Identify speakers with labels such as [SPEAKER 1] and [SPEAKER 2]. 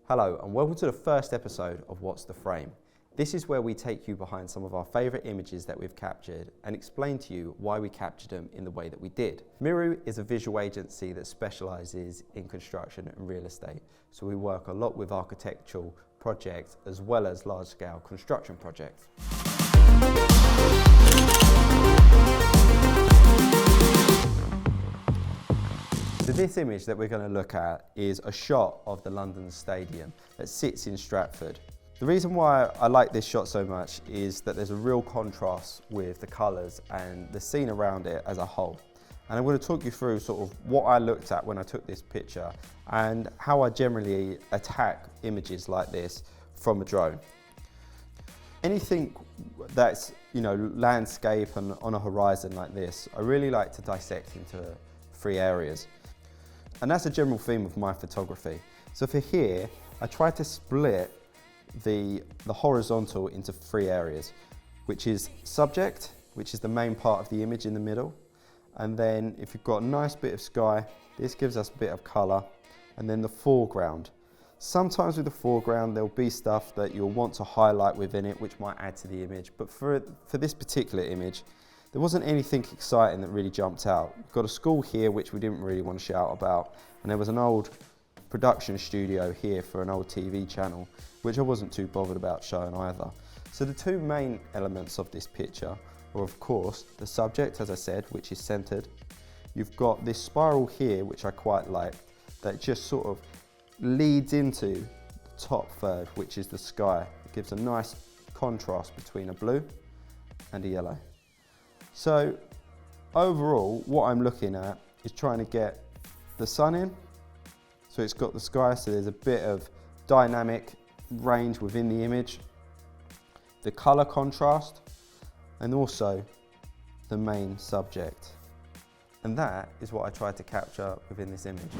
[SPEAKER 1] Hello and welcome to the first episode of What's the Frame. This is where we take you behind some of our favourite images that we've captured and explain to you why we captured them in the way that we did. Miru is a visual agency that specialises in construction and real estate, so we work a lot with architectural projects as well as large-scale construction projects. So this image that we're going to look at is a shot of the London Stadium that sits in Stratford. The reason why I like this shot so much is that there's a real contrast with the colours and the scene around it as a whole. And I'm going to talk you through sort of what I looked at when I took this picture and how I generally attack images like this from a drone. Anything that's, landscape and on a horizon like this, I really like to dissect into 3 areas. And that's a general theme of my photography. So for here, I try to split the horizontal into 3 areas, which is subject, which is the main part of the image in the middle. And then if you've got a nice bit of sky, this gives us a bit of color. And then the foreground. Sometimes with the foreground, there'll be stuff that you'll want to highlight within it, which might add to the image. But for this particular image, there wasn't anything exciting that really jumped out. We've got a school here which we didn't really want to shout about, and there was an old production studio here for an old TV channel, which I wasn't too bothered about showing either. So the 2 main elements of this picture are of course the subject, as I said, which is centered. You've got this spiral here, which I quite like, that just sort of leads into the top third, which is the sky. It gives a nice contrast between a blue and a yellow. So overall, what I'm looking at is trying to get the sun in. So it's got the sky, so there's a bit of dynamic range within the image, the color contrast, and also the main subject. And that is what I tried to capture within this image.